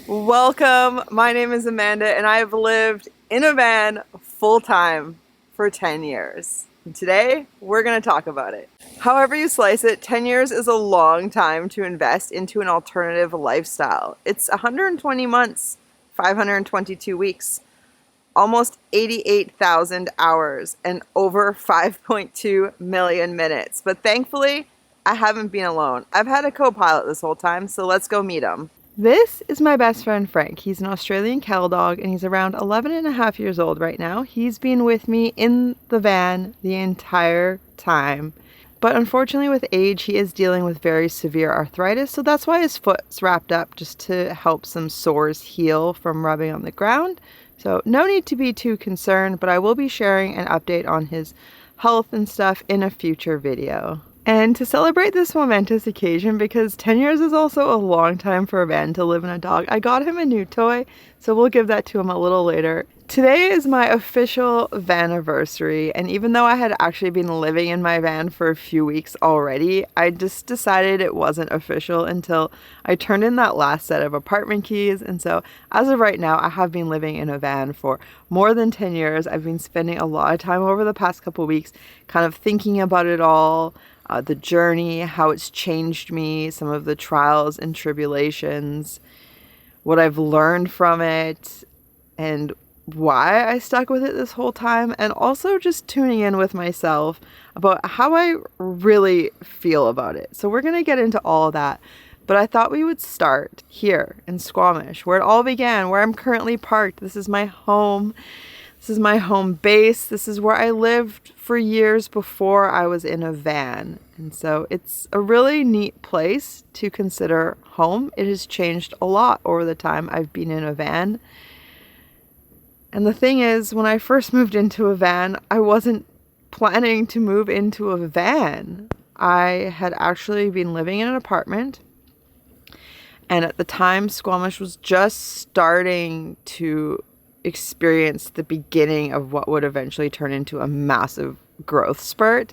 Welcome. My name is Amanda, and I have lived in a van full time for 10 years. And today, we're going to talk about it. However you slice it, 10 years is a long time to invest into an alternative lifestyle. It's 120 months, 522 weeks, almost 88,000 hours, and over 5.2 million minutes. But thankfully, I haven't been alone. I've had a co-pilot this whole time, so let's go meet him. This is my best friend Frank. He's an Australian cattle dog and he's around 11 and a half years old right now. He's been with me in the van the entire time. But unfortunately with age, he is dealing with very severe arthritis. So that's why his foot's wrapped up, just to help some sores heal from rubbing on the ground. So no need to be too concerned, but I will be sharing an update on his health and stuff in a future video. And to celebrate this momentous occasion, because 10 years is also a long time for a van to live in a dog, I got him a new toy, so we'll give that to him a little later. Today is my official van-iversary, and even though I had actually been living in my van for a few weeks already, I just decided it wasn't official until I turned in that last set of apartment keys. And so as of right now, I have been living in a van for more than 10 years. I've been spending a lot of time over the past couple weeks kind of thinking about it all. The journey, how it's changed me, some of the trials and tribulations, what I've learned from it, and why I stuck with it this whole time, and also just tuning in with myself about how I really feel about it. So we're going to get into all of that, but I thought we would start here in Squamish, where it all began, where I'm currently parked. This is my home. This is my home base. This is where I lived for years before I was in a van. And so it's a really neat place to consider home. It has changed a lot over the time I've been in a van. And the thing is, when I first moved into a van, I wasn't planning to move into a van. I had actually been living in an apartment. And at the time, Squamish was just starting to experience the beginning of what would eventually turn into a massive growth spurt.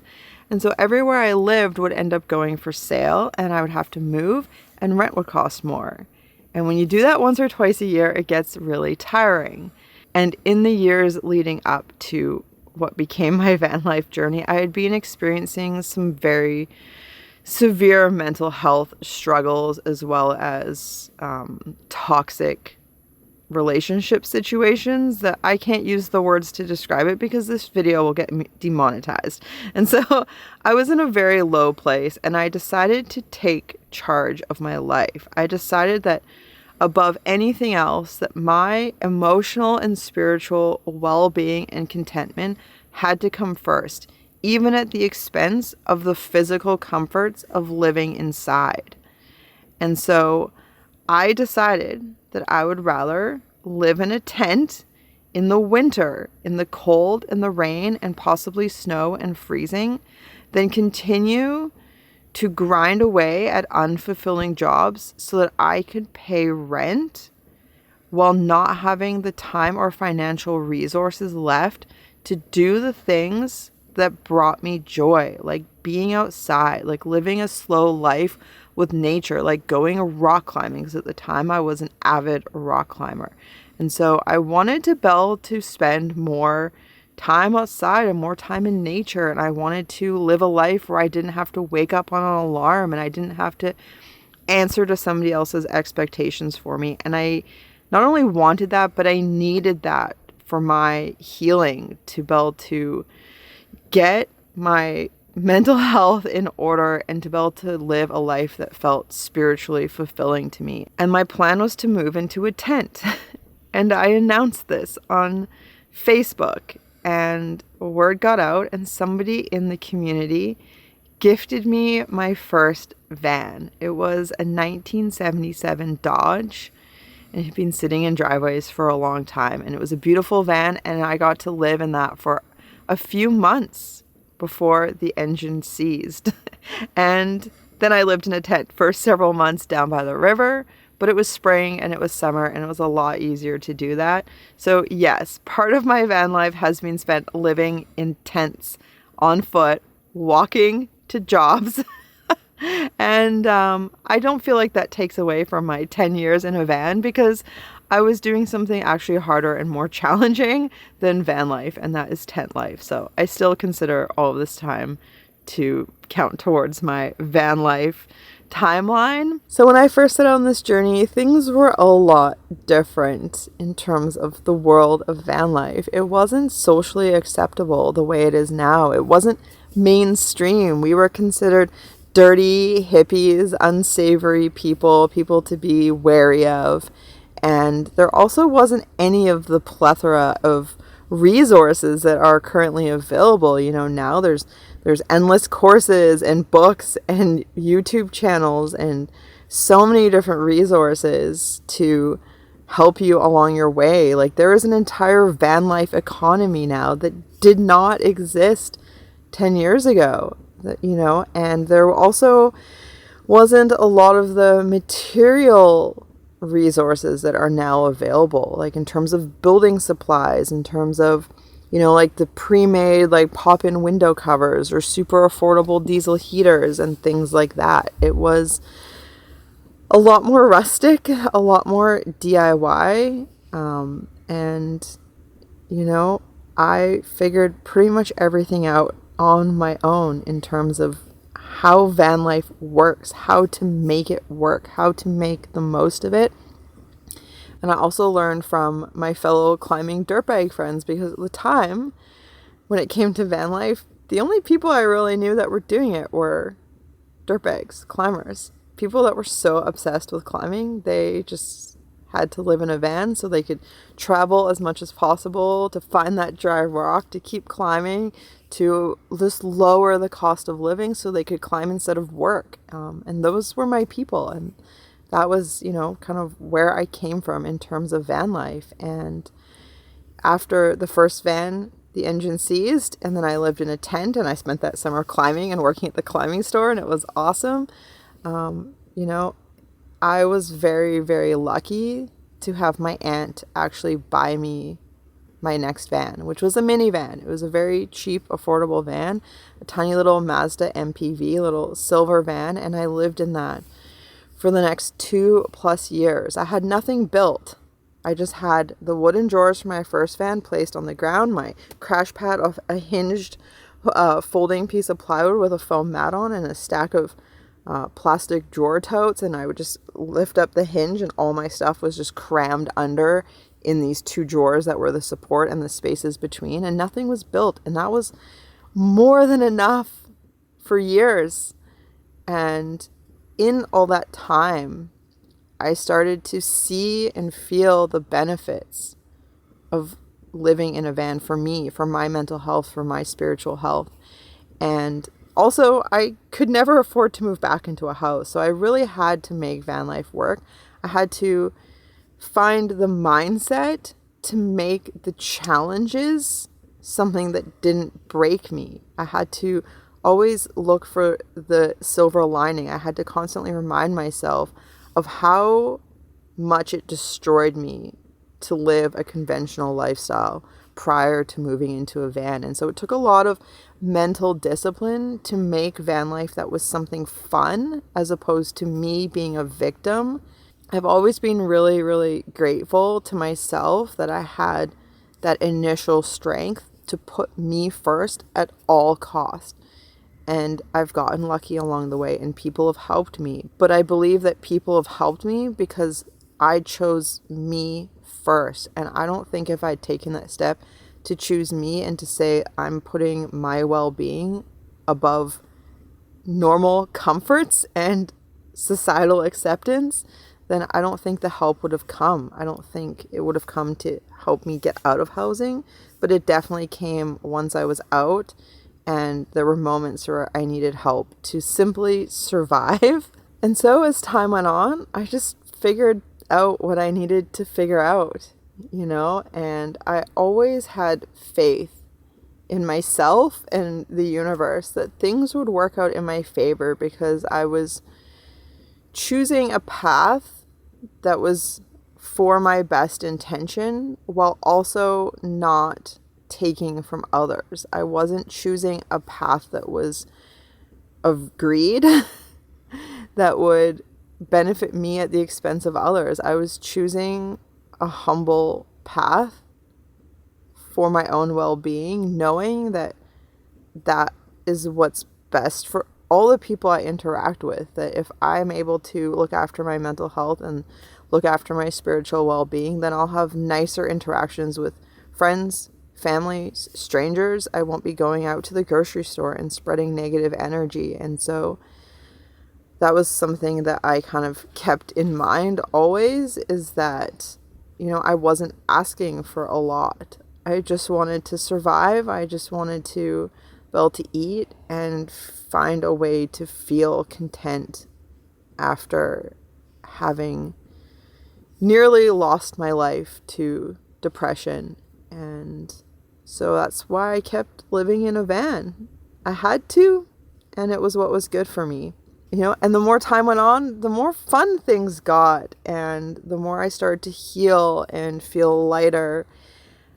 And so everywhere I lived would end up going for sale, and I would have to move, and rent would cost more. And when you do that once or twice a year, it gets really tiring. And in the years leading up to what became my van life journey, I had been experiencing some very severe mental health struggles, as well as toxic relationship situations that I can't use the words to describe it because this video will get demonetized. And so I was in a very low place, and I decided to take charge of my life. I decided that above anything else, that my emotional and spiritual well-being and contentment had to come first, even at the expense of the physical comforts of living inside. And so I decided that I would rather live in a tent in the winter, in the cold and the rain and possibly snow and freezing, than continue to grind away at unfulfilling jobs so that I could pay rent while not having the time or financial resources left to do the things that brought me joy, like being outside, like living a slow life with nature, like going rock climbing, because at the time I was an avid rock climber. And so I wanted to be able to spend more time outside and more time in nature. And I wanted to live a life where I didn't have to wake up on an alarm, and I didn't have to answer to somebody else's expectations for me. And I not only wanted that, but I needed that for my healing, to be able to get my mental health in order and to be able to live a life that felt spiritually fulfilling to me. And my plan was to move into a tent. And I announced this on Facebook, and word got out, and somebody in the community gifted me my first van. It was a 1977 Dodge, and it had been sitting in driveways for a long time. And it was a beautiful van, and I got to live in that for a few months before the engine seized. And then I lived in a tent for several months down by the river, but it was spring and it was summer, and it was a lot easier to do that. So yes, part of my van life has been spent living in tents on foot, walking to jobs And I don't feel like that takes away from my 10 years in a van, because I was doing something actually harder and more challenging than van life, and that is tent life. So I still consider all of this time to count towards my van life timeline. So when I first set out on this journey, things were a lot different in terms of the world of van life. It wasn't socially acceptable the way it is now. It wasn't mainstream. We were considered dirty hippies, unsavory people, people to be wary of. And there also wasn't any of the plethora of resources that are currently available. You know, now there's endless courses and books and YouTube channels and so many different resources to help you along your way. Like, there is an entire van life economy now that did not exist 10 years ago, you know, and there also wasn't a lot of the material resources that are now available, like in terms of building supplies, in terms of, you know, like the pre-made like pop-in window covers or super affordable diesel heaters and things like that. It was a lot more rustic, a lot more DIY, and you know, I figured pretty much everything out on my own in terms of how van life works, how to make it work, how to make the most of it. And I also learned from my fellow climbing dirtbag friends, because at the time when it came to van life, the only people I really knew that were doing it were dirtbags, climbers, people that were so obsessed with climbing. They just had to live in a van so they could travel as much as possible to find that dry rock, to keep climbing, to just lower the cost of living so they could climb instead of work. And those were my people. And that was, you know, kind of where I came from in terms of van life. And after the first van, the engine seized, and then I lived in a tent, and I spent that summer climbing and working at the climbing store, and it was awesome. You know, I was very, very lucky to have my aunt actually buy me my next van, which was a minivan. It was a very cheap, affordable van, a tiny little Mazda MPV, little silver van, and I lived in that for the next 2+ years. I had nothing built. I just had the wooden drawers from my first van placed on the ground, my crash pad of a hinged folding piece of plywood with a foam mat on, and a stack of plastic drawer totes, and I would just lift up the hinge and all my stuff was just crammed under in these 2 drawers that were the support and the spaces between, and nothing was built. And that was more than enough for years. And in all that time, I started to see and feel the benefits of living in a van for me, for my mental health, for my spiritual health. And also, I could never afford to move back into a house. So I really had to make van life work. I had to find the mindset to make the challenges something that didn't break me. I had to always look for the silver lining. I had to constantly remind myself of how much it destroyed me to live a conventional lifestyle prior to moving into a van. And so it took a lot of mental discipline to make van life that was something fun, as opposed to me being a victim. I've always been really, really grateful to myself that I had that initial strength to put me first at all cost. And I've gotten lucky along the way, and people have helped me. But I believe that people have helped me because I chose me first. And I don't think if I'd taken that step to choose me and to say I'm putting my well-being above normal comforts and societal acceptance, then I don't think the help would have come. I don't think it would have come to help me get out of housing, but it definitely came once I was out, and there were moments where I needed help to simply survive. And so as time went on, I just figured out what I needed to figure out, you know, and I always had faith in myself and the universe that things would work out in my favor, because I was choosing a path that was for my best intention while also not taking from others. I wasn't choosing a path that was of greed. that would benefit me at the expense of others. I was choosing a humble path for my own well-being, knowing that that is what's best for all the people I interact with. That if I'm able to look after my mental health and look after my spiritual well-being, then I'll have nicer interactions with friends, families, strangers. I won't be going out to the grocery store and spreading negative energy. And so that was something that I kind of kept in mind always, is that, I wasn't asking for a lot. I just wanted to survive. I just wanted to be able to eat and find a way to feel content after having nearly lost my life to depression. And so that's why I kept living in a van. I had to, and it was what was good for me. And the more time went on, the more fun things got, and the more I started to heal and feel lighter.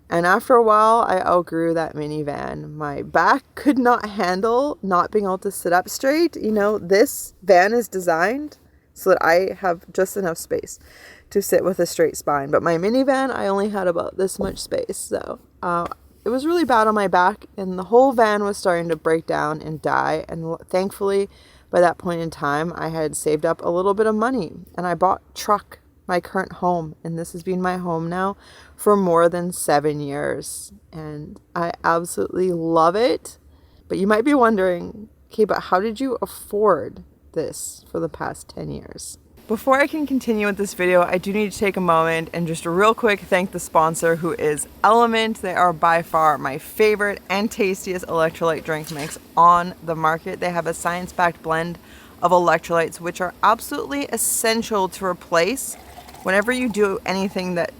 And after a while, I outgrew that minivan. My back could not handle not being able to sit up straight. This van is designed so that I have just enough space to sit with a straight spine. But my minivan, I only had about this much space. So it was really bad on my back, and the whole van was starting to break down and die. And thankfully, by that point in time, I had saved up a little bit of money, and I bought Truck, my current home. And this has been my home now for more than 7 years. And I absolutely love it. But you might be wondering, okay, but how did you afford this for the past 10 years? Before I can continue with this video, I do need to take a moment and just real quick thank the sponsor, who is Element. They are by far my favorite and tastiest electrolyte drink mix on the market. They have a science-backed blend of electrolytes, which are absolutely essential to replace. Whenever you do anything that,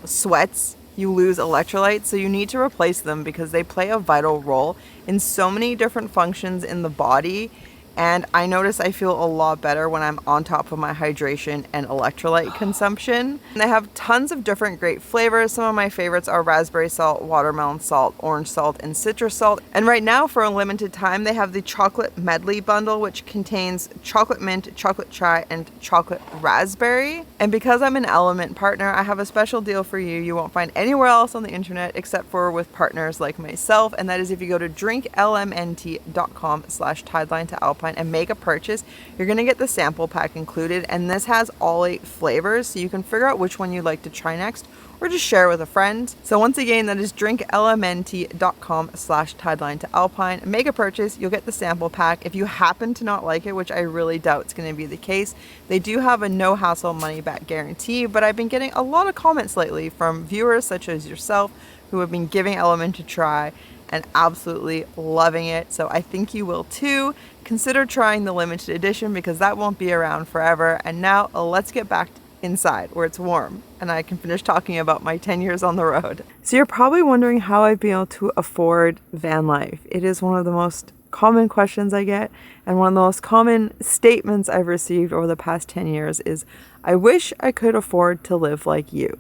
sweats, you lose electrolytes. So you need to replace them because they play a vital role in so many different functions in the body. And I notice I feel a lot better when I'm on top of my hydration and electrolyte consumption. And they have tons of different great flavors. Some of my favorites are raspberry salt, watermelon salt, orange salt, and citrus salt. And right now, for a limited time, they have the chocolate medley bundle, which contains chocolate mint, chocolate chai, and chocolate raspberry. And because I'm an Element partner, I have a special deal for you you won't find anywhere else on the internet except for with partners like myself. And that is if you go to drinklmnt.com/TideLineToAlpine and make a purchase, you're going to get the sample pack included, and this has all 8 flavors, so you can figure out which one you'd like to try next or just share with a friend. So once again, that is drinklmnt.com/TideLineToAlpine. Make a purchase, you'll get the sample pack. If you happen to not like it, which I really doubt it's going to be the case, they do have a no hassle money back guarantee. But I've been getting a lot of comments lately from viewers such as yourself who have been giving Element a try and absolutely loving it. So I think you will too. Consider trying the limited edition because that won't be around forever. And now let's get back inside where it's warm and I can finish talking about my 10 years on the road. So you're probably wondering how I've been able to afford van life. It is one of the most common questions I get, and one of the most common statements I've received over the past 10 years is, I wish I could afford to live like you.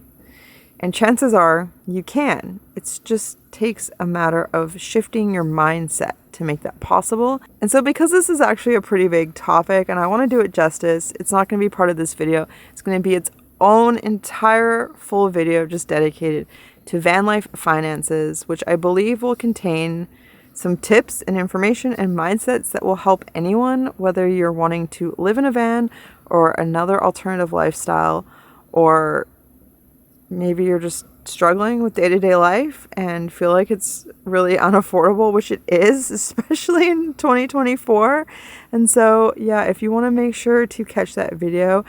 And chances are you can. It just takes a matter of shifting your mindset to make that possible. And so because this is actually a pretty big topic and I want to do it justice, it's not going to be part of this video. It's going to be its own entire full video just dedicated to van life finances, which I believe will contain some tips and information and mindsets that will help anyone, whether you're wanting to live in a van or another alternative lifestyle, or maybe you're just struggling with day-to-day life and feel like it's really unaffordable, which it is, especially in 2024. And so, yeah, if you want to make sure to catch that video,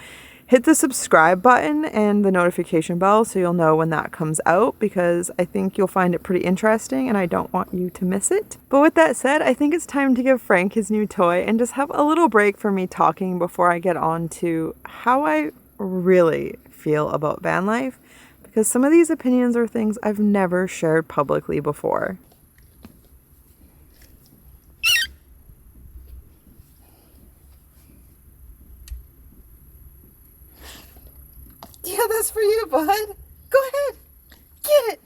hit the subscribe button and the notification bell so you'll know when that comes out, because I think you'll find it pretty interesting and I don't want you to miss it. But with that said, I think it's time to give Frank his new toy and just have a little break from me talking before I get on to how I really feel about van life, because some of these opinions are things I've never shared publicly before. Yeah, that's for you, bud. Go ahead. Get it.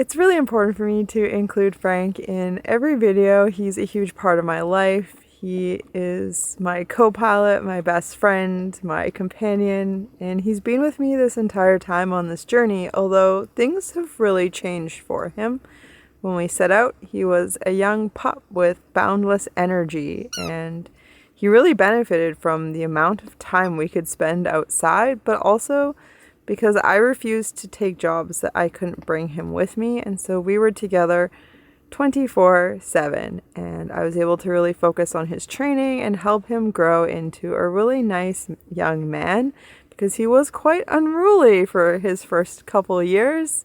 It's really important for me to include Frank in every video. He's a huge part of my life. He is my co-pilot, my best friend, my companion, and he's been with me this entire time on this journey, although things have really changed for him. When we set out, he was a young pup with boundless energy, and he really benefited from the amount of time we could spend outside, but also because I refused to take jobs that I couldn't bring him with me, and so we were together 24/7, and I was able to really focus on his training and help him grow into a really nice young man, because he was quite unruly for his first couple years.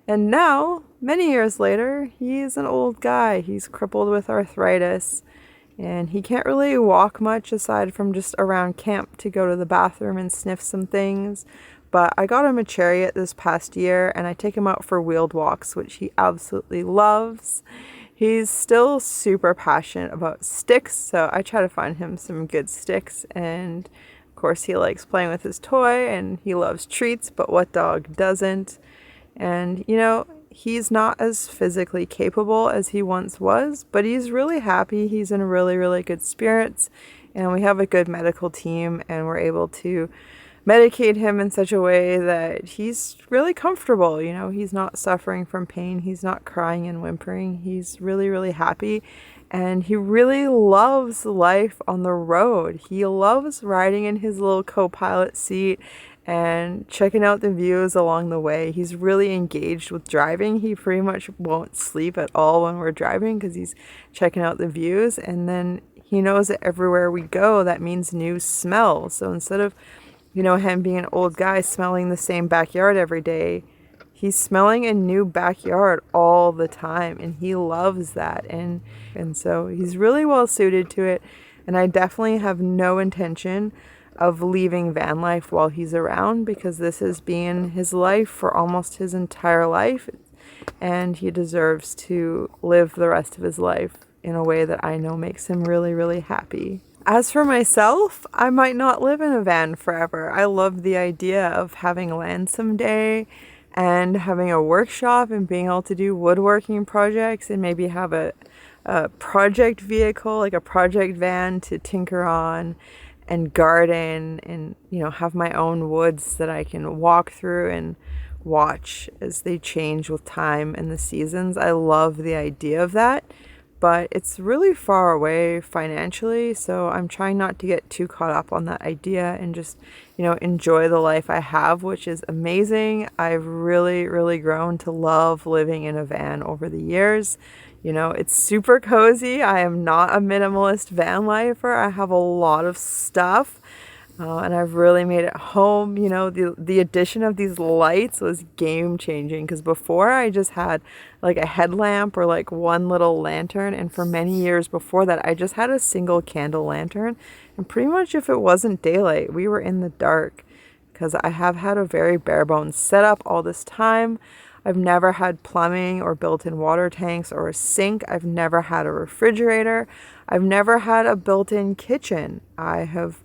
And now, many years later, he's an old guy. He's crippled with arthritis, and he can't really walk much aside from just around camp to go to the bathroom and sniff some things. But I got him a chariot this past year, and I take him out for wheeled walks, which he absolutely loves. He's still super passionate about sticks, so I try to find him some good sticks. And of course, he likes playing with his toy, and he loves treats, but what dog doesn't? And you know, he's not as physically capable as he once was, but he's really happy. He's in really, really good spirits, and we have a good medical team, and we're able to medicate him in such a way that he's really comfortable. You know, he's not suffering from pain. He's not crying and whimpering. He's really, really happy. And he really loves life on the road. He loves riding in his little co-pilot seat and checking out the views along the way. He's really engaged with driving. He pretty much won't sleep at all when we're driving because he's checking out the views. And then he knows that everywhere we go, that means new smells. So instead of, you know, him being an old guy smelling the same backyard every day, he's smelling a new backyard all the time, and he loves that. And so he's really well suited to it, and I definitely have no intention of leaving van life while he's around, because this has been his life for almost his entire life, and he deserves to live the rest of his life in a way that I know makes him really, really happy. As for myself, I might not live in a van forever. I love the idea of having land someday and having a workshop and being able to do woodworking projects and maybe have a project vehicle, like a project van to tinker on and garden and, you know, have my own woods that I can walk through and watch as they change with time and the seasons. I love the idea of that. But it's really far away financially, so I'm trying not to get too caught up on that idea and just, you know, enjoy the life I have, which is amazing. I've really, really grown to love living in a van over the years. You know, it's super cozy. I am not a minimalist van lifer. I have a lot of stuff. And I've really made it home. You know, the addition of these lights was game changing, because before I just had like a headlamp or like one little lantern, and for many years before that I just had a single candle lantern, and pretty much if it wasn't daylight we were in the dark, because I have had a very bare bones setup all this time. I've never had plumbing or built-in water tanks or a sink. I've never had a refrigerator. I've never had a built-in kitchen. I have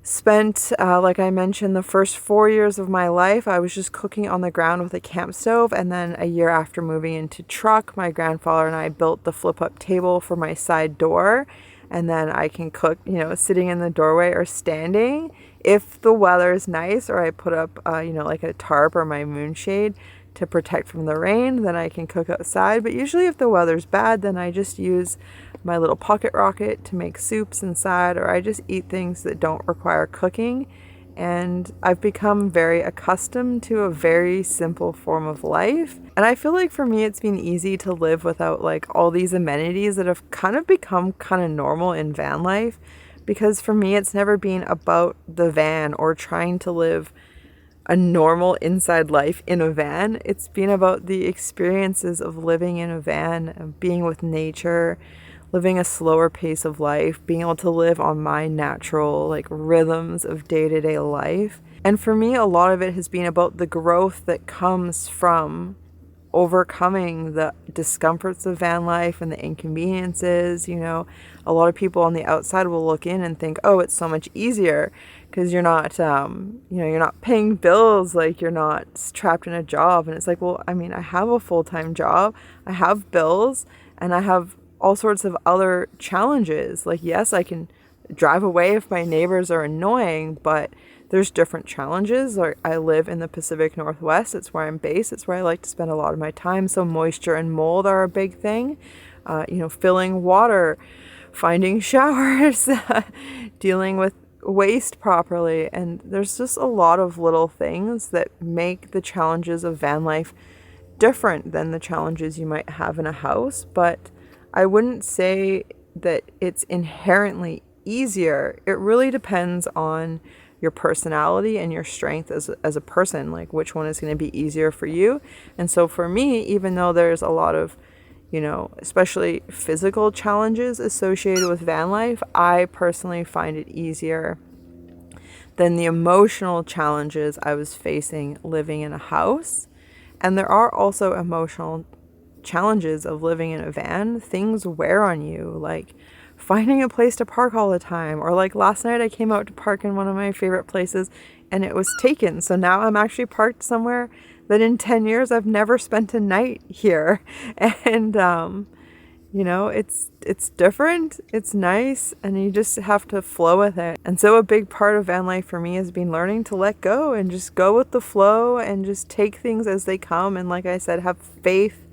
spent, like I mentioned, the first 4 years of my life, I was just cooking on the ground with a camp stove. And then a year after moving into truck, my grandfather and I built the flip-up table for my side door. And then I can cook, you know, sitting in the doorway or standing. If the weather is nice, or I put up, you know, like a tarp or my moonshade to protect from the rain, then I can cook outside. But usually if the weather's bad, then I just use my little pocket rocket to make soups inside, or I just eat things that don't require cooking. And I've become very accustomed to a very simple form of life. And I feel like for me it's been easy to live without like all these amenities that have kind of become kind of normal in van life, because for me it's never been about the van or trying to live a normal inside life in a van. It's been about the experiences of living in a van, of being with nature, living a slower pace of life, being able to live on my natural like rhythms of day-to-day life. And for me, a lot of it has been about the growth that comes from overcoming the discomforts of van life and the inconveniences. You know, a lot of people on the outside will look in and think, oh, it's so much easier because you're not, you're not paying bills, like you're not trapped in a job. And it's like, well, I mean, I have a full-time job, I have bills, and I have all sorts of other challenges. Like, yes, I can drive away if my neighbors are annoying, but there's different challenges. Like, I live in the Pacific Northwest. It's where I'm based. It's where I like to spend a lot of my time. So moisture and mold are a big thing. Filling water, finding showers, dealing with waste properly. And there's just a lot of little things that make the challenges of van life different than the challenges you might have in a house. But I wouldn't say that it's inherently easier. It really depends on your personality and your strength as a person, like which one is going to be easier for you. And so for me, even though there's a lot of, especially physical challenges associated with van life, I personally find it easier than the emotional challenges I was facing living in a house. And there are also emotional challenges of living in a van. Things wear on you, like finding a place to park all the time, or like last night I came out to park in one of my favorite places and it was taken. So now I'm actually parked somewhere that in 10 years I've never spent a night here. And it's different, it's nice, and you just have to flow with it. And so a big part of van life for me has been learning to let go and just go with the flow and just take things as they come. And like I said, have faith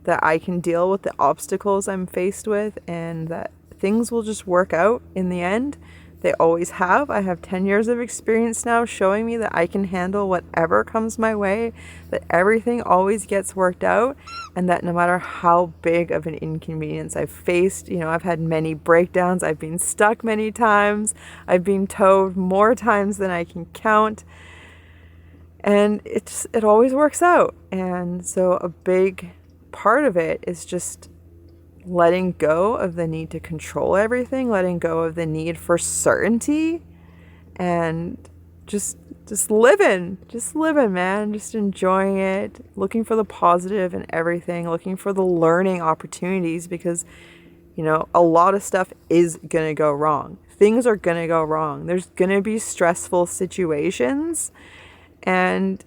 that I can deal with the obstacles I'm faced with and that things will just work out in the end. They always have. I have 10 years of experience now showing me that I can handle whatever comes my way, that everything always gets worked out, and that no matter how big of an inconvenience I've faced, I've had many breakdowns, I've been stuck many times, I've been towed more times than I can count, and it always works out. And so a big part of it is just letting go of the need to control everything, letting go of the need for certainty, and just living, man, just enjoying it, looking for the positive in everything, looking for the learning opportunities, because a lot of stuff is gonna go wrong. Things are gonna go wrong. There's gonna be stressful situations, and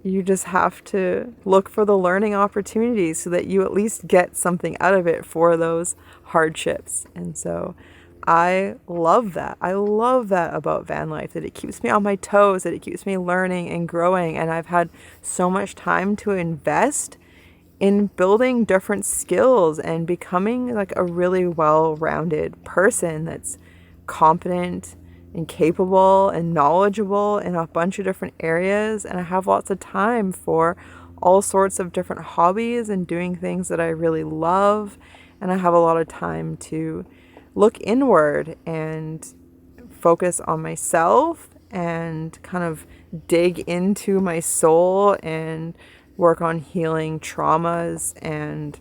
you just have to look for the learning opportunities so that you at least get something out of it for those hardships. And so I love that. I love that about van life, that it keeps me on my toes, that it keeps me learning and growing. And I've had so much time to invest in building different skills and becoming like a really well-rounded person that's competent and capable and knowledgeable in a bunch of different areas. And I have lots of time for all sorts of different hobbies and doing things that I really love. And I have a lot of time to look inward and focus on myself and kind of dig into my soul and work on healing traumas. And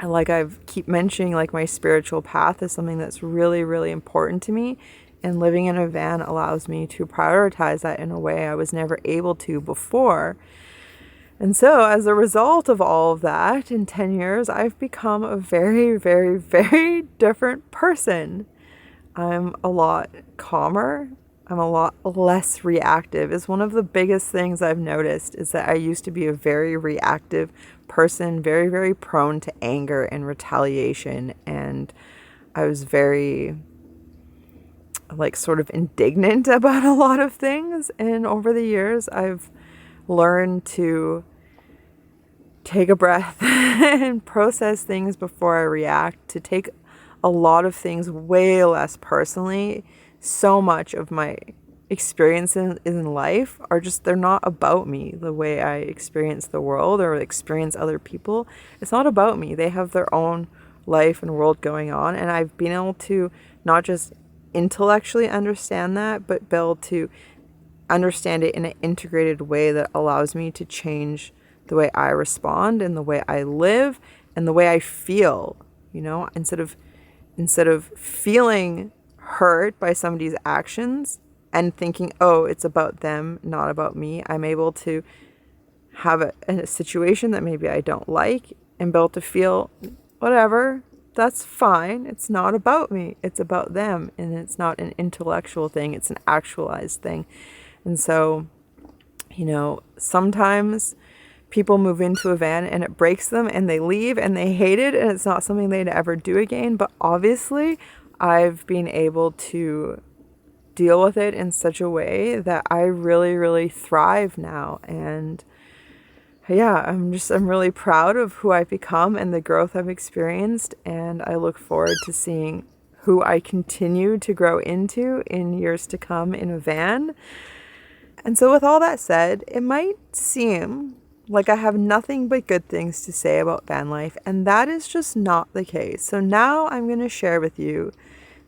like I've keep mentioning, like my spiritual path is something that's really, really important to me. And living in a van allows me to prioritize that in a way I was never able to before. And so as a result of all of that, in 10 years, I've become a very, very, very different person. I'm a lot calmer. I'm a lot less reactive. It's one of the biggest things I've noticed is that I used to be a very reactive person, very, very prone to anger and retaliation. And I was very sort of indignant about a lot of things. And over the years, I've learned to take a breath and process things before I react, to take a lot of things way less personally. So much of my experiences in life are just, they're not about me, the way I experience the world or experience other people. It's not about me. They have their own life and world going on. And I've been able to not just intellectually understand that, but be able to understand it in an integrated way that allows me to change the way I respond and the way I live and the way I feel. Instead of feeling hurt by somebody's actions and thinking, oh, it's about them, not about me, I'm able to have a situation that maybe I don't like and be able to feel whatever, that's fine. It's not about me. It's about them. And it's not an intellectual thing. It's an actualized thing. And so, you know, sometimes people move into a van and it breaks them and they leave and they hate it and it's not something they'd ever do again. But obviously, I've been able to deal with it in such a way that I really, really thrive now. And yeah, I'm really proud of who I've become and the growth I've experienced. And I look forward to seeing who I continue to grow into in years to come in a van. And so with all that said, it might seem like I have nothing but good things to say about van life, and that is just not the case. So now I'm going to share with you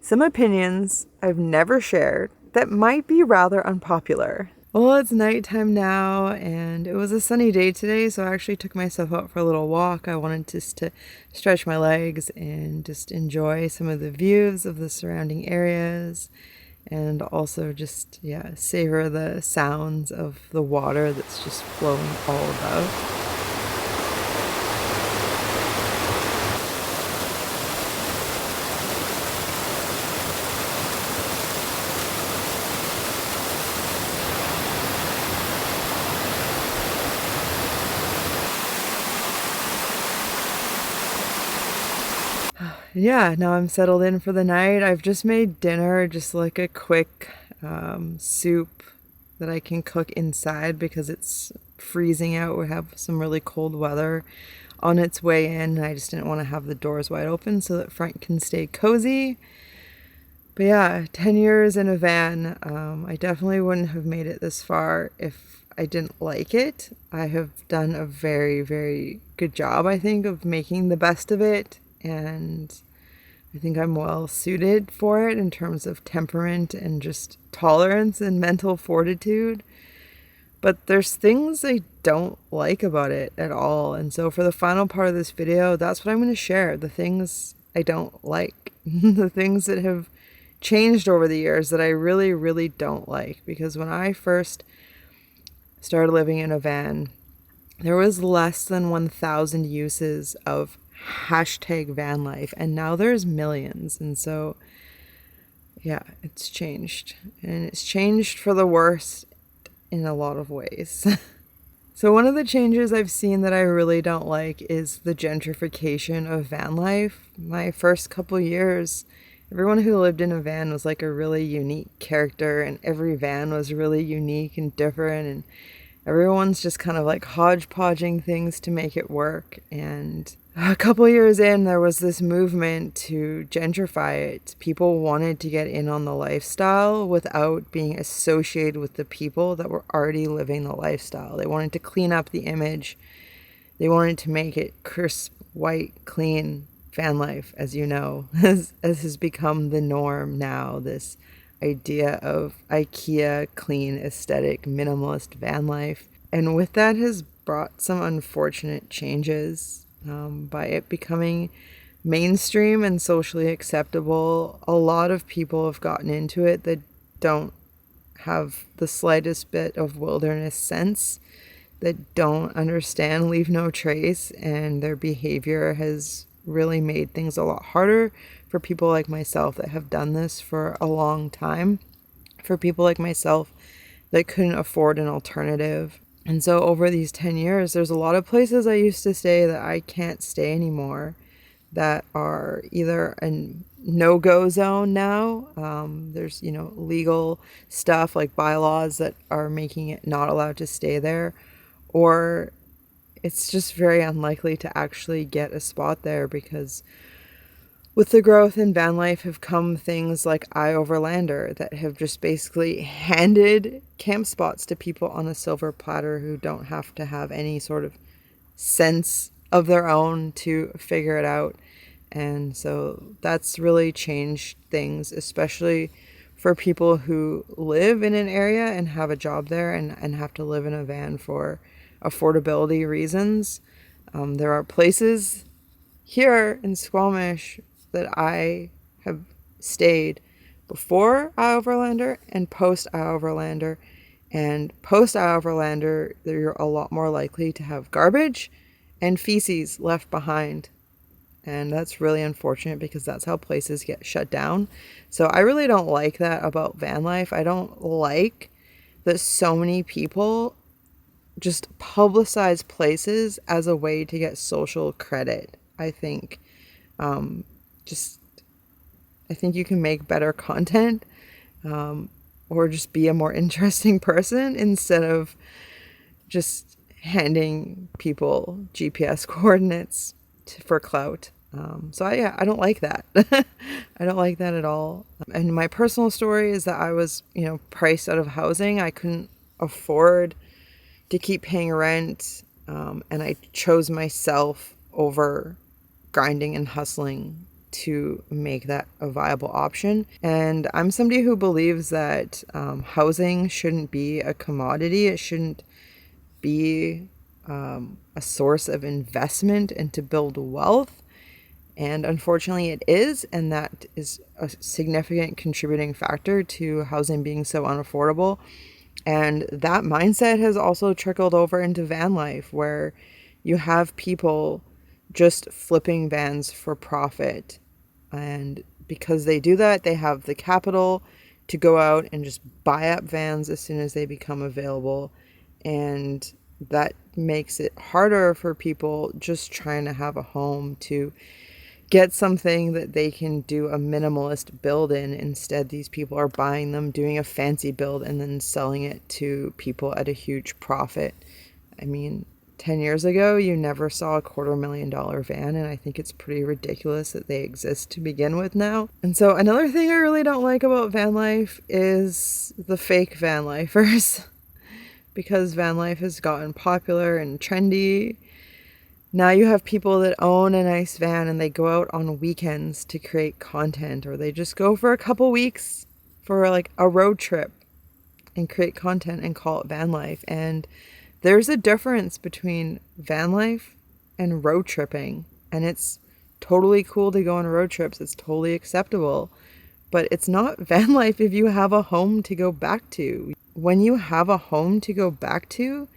some opinions I've never shared that might be rather unpopular. Well, it's nighttime now, and it was a sunny day today, so I actually took myself out for a little walk. I wanted just to stretch my legs and just enjoy some of the views of the surrounding areas, and also just, yeah, savor the sounds of the water that's just flowing all about. Yeah, now I'm settled in for the night. I've just made dinner, just like a quick soup that I can cook inside because it's freezing out. We have some really cold weather on its way in, and I just didn't want to have the doors wide open so that Frank can stay cozy. But yeah, 10 years in a van, I definitely wouldn't have made it this far if I didn't like it. I have done a very, very good job, I think, of making the best of it. And I think I'm well suited for it in terms of temperament and just tolerance and mental fortitude. But there's things I don't like about it at all. And so for the final part of this video, that's what I'm going to share. The things I don't like. The things that have changed over the years that I really, really don't like. Because when I first started living in a van, there was less than 1,000 uses of #vanlife, and now there's millions. And so yeah, it's changed, and it's changed for the worse in a lot of ways. So one of the changes I've seen that I really don't like is the gentrification of van life. My first couple years, everyone who lived in a van was like a really unique character, and every van was really unique and different, and everyone's just kind of like hodgepodging things to make it work. And a couple years in, there was this movement to gentrify it. People wanted to get in on the lifestyle without being associated with the people that were already living the lifestyle. They wanted to clean up the image. They wanted to make it crisp, white, clean van life, as you know, as has become the norm now. This idea of IKEA, clean, aesthetic, minimalist van life. And with that has brought some unfortunate changes. By it becoming mainstream and socially acceptable, a lot of people have gotten into it that don't have the slightest bit of wilderness sense, that don't understand leave no trace, and their behavior has really made things a lot harder for people like myself that have done this for a long time, for people like myself that couldn't afford an alternative. And so over these 10 years, there's a lot of places I used to stay that I can't stay anymore, that are either a no-go zone now. There's, you know, legal stuff like bylaws that are making it not allowed to stay there, or it's just very unlikely to actually get a spot there, because with the growth in van life have come things like iOverlander that have just basically handed camp spots to people on a silver platter who don't have to have any sort of sense of their own to figure it out. And so that's really changed things, especially for people who live in an area and have a job there and have to live in a van for affordability reasons. There are places here in Squamish that I have stayed before iOverlander and post iOverlander, And post-Overlander, you're a lot more likely to have garbage and feces left behind. And that's really unfortunate because that's how places get shut down. So I really don't like that about van life. I don't like that so many people just publicize places as a way to get social credit. I think just I think you can make better content, or just be a more interesting person instead of just handing people GPS coordinates for clout. Yeah, I don't like that. I don't like that at all. And my personal story is that I was, priced out of housing. I couldn't afford to keep paying rent, and I chose myself over grinding and hustling to make that a viable option. And I'm somebody who believes that housing shouldn't be a commodity. It shouldn't be a source of investment and to build wealth. And unfortunately, it is, and that is a significant contributing factor to housing being so unaffordable. And that mindset has also trickled over into van life, where you have people just flipping vans for profit. And because they do that, they have the capital to go out and just buy up vans as soon as they become available. And that makes it harder for people just trying to have a home to get something that they can do a minimalist build in. Instead, these people are buying them, doing a fancy build, and then selling it to people at a huge profit. I mean, 10 years ago, you never saw a $250,000 van, and I think it's pretty ridiculous that they exist to begin with now. And so another thing I really don't like about van life is the fake van lifers. Because van life has gotten popular and trendy, now you have people that own a nice van and they go out on weekends to create content, or they just go for a couple weeks for like a road trip and create content and call it van life. And there's a difference between van life and road tripping, and it's totally cool to go on road trips. It's totally acceptable, but it's not van life if you have a home to go back to. When you have a home to go back to,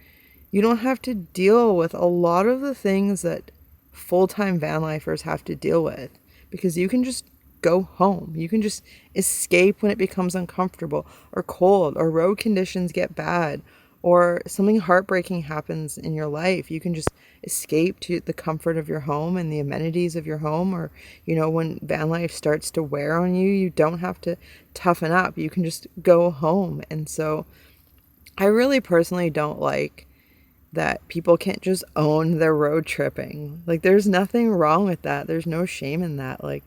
you don't have to deal with a lot of the things that full-time van lifers have to deal with, because you can just go home. You can just escape when it becomes uncomfortable or cold or road conditions get bad or something heartbreaking happens in your life. You can just escape to the comfort of your home and the amenities of your home. Or, when van life starts to wear on you, you don't have to toughen up. You can just go home. And so I really personally don't like that people can't just own their road tripping. Like, there's nothing wrong with that. There's no shame in that. Like,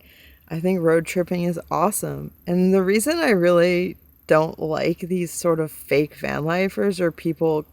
I think road tripping is awesome. And the reason I really don't like these sort of fake van lifers, or people,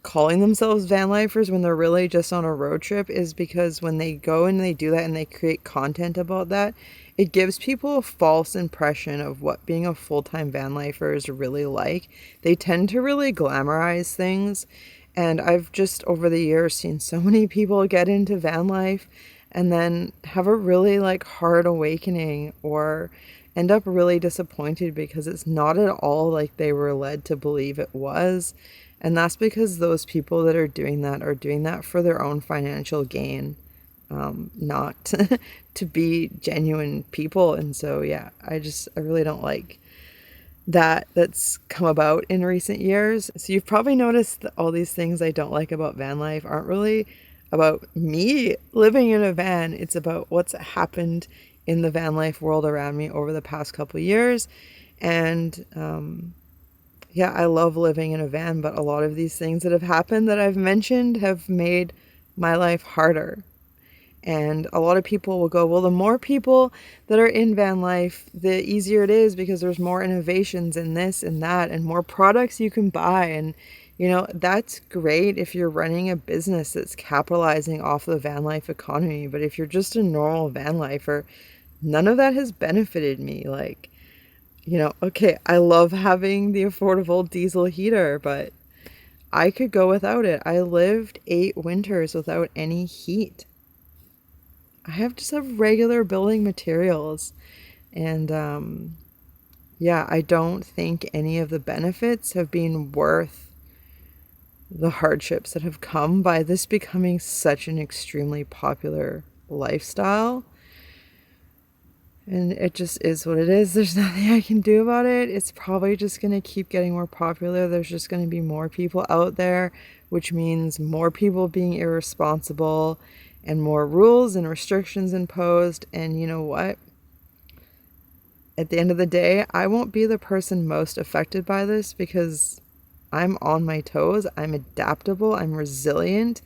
calling themselves van lifers when they're really just on a road trip, is because when they go and they do that and they create content about that, it gives people a false impression of what being a full-time van lifer is really like. They tend to really glamorize things. And I've just over the years seen so many people get into van life and then have a really hard awakening, or end up really disappointed because it's not at all like they were led to believe it was. And that's because those people that are doing that for their own financial gain, not to be genuine people. And so, yeah, I really don't like that's come about in recent years. So you've probably noticed that all these things I don't like about van life aren't really about me living in a van. It's about what's happened in the van life world around me over the past couple of years. And yeah, I love living in a van, but a lot of these things that have happened that I've mentioned have made my life harder. And a lot of people will go, well, the more people that are in van life, the easier it is because there's more innovations in this and that and more products you can buy. And, that's great if you're running a business that's capitalizing off the van life economy. But if you're just a normal van lifer, none of that has benefited me. Okay, I love having the affordable diesel heater, but I could go without it. I lived 8 winters without any heat. I have just have regular building materials. And yeah, I don't think any of the benefits have been worth the hardships that have come by this becoming such an extremely popular lifestyle. And it just is what it is. There's nothing I can do about it. It's probably just going to keep getting more popular. There's just going to be more people out there, which means more people being irresponsible and more rules and restrictions imposed. And you know what? At the end of the day, I won't be the person most affected by this because I'm on my toes. I'm adaptable. I'm resilient.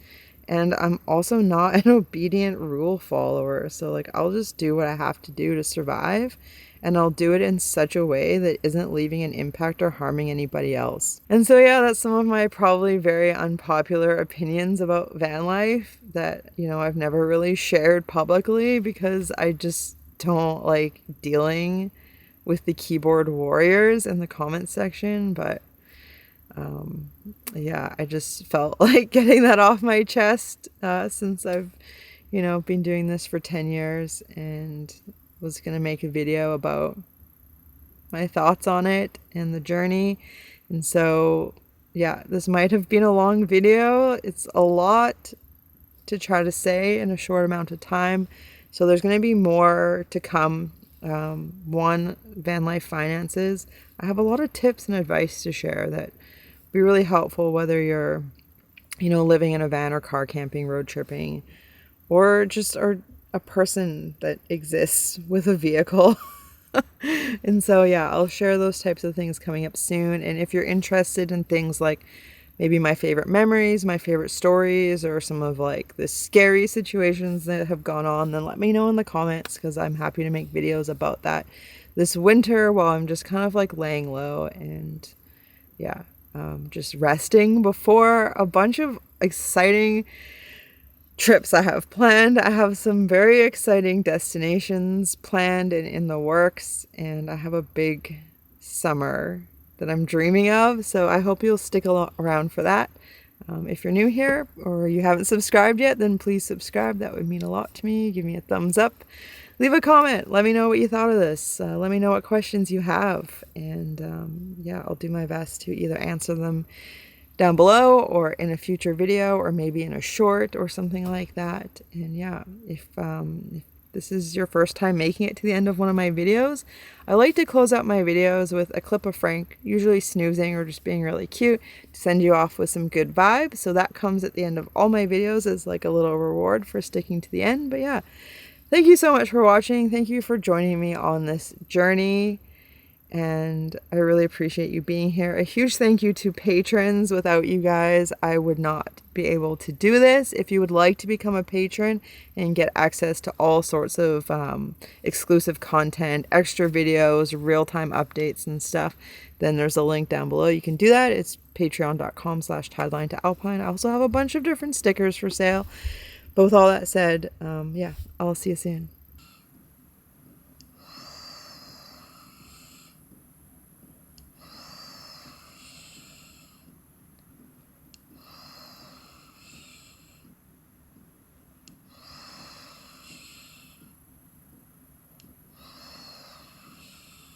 And I'm also not an obedient rule follower. So like, I'll just do what I have to do to survive. And I'll do it in such a way that isn't leaving an impact or harming anybody else. And so yeah, that's some of my probably very unpopular opinions about van life that, you know, I've never really shared publicly because I just don't like dealing with the keyboard warriors in the comment section. But yeah, I just felt like getting that off my chest since I've, you know, been doing this for 10 years and was going to make a video about my thoughts on it and the journey. And so, yeah, this might have been a long video. It's a lot to try to say in a short amount of time. So there's going to be more to come. One, van life finances. I have a lot of tips and advice to share that be really helpful whether you're, you know, living in a van or car camping, road tripping, or just are a person that exists with a vehicle. And so yeah, I'll share those types of things coming up soon. And if you're interested in things like maybe my favorite memories, my favorite stories, or some of like the scary situations that have gone on, then let me know in the comments because I'm happy to make videos about that this winter while I'm just kind of like laying low and yeah, just resting before a bunch of exciting trips I have planned. I have some very exciting destinations planned and in the works, and I have a big summer that I'm dreaming of. So I hope you'll stick around for that. If you're new here or you haven't subscribed yet, then please subscribe. That would mean a lot to me. Give me a thumbs up. Leave a comment. Let me know what you thought of this. Let me know what questions you have. And yeah, I'll do my best to either answer them down below or in a future video or maybe in a short or something like that. And yeah, if this is your first time making it to the end of one of my videos, I like to close out my videos with a clip of Frank, usually snoozing or just being really cute, to send you off with some good vibes. So that comes at the end of all my videos as like a little reward for sticking to the end. But yeah, thank you so much for watching. Thank you for joining me on this journey. And I really appreciate you being here. A huge thank you to patrons. Without you guys, I would not be able to do this. If you would like to become a patron and get access to all sorts of exclusive content, extra videos, real-time updates and stuff, then there's a link down below. You can do that. It's patreon.com/TIDELINTOALPINE. I also have a bunch of different stickers for sale. But with all that said, yeah, I'll see you soon.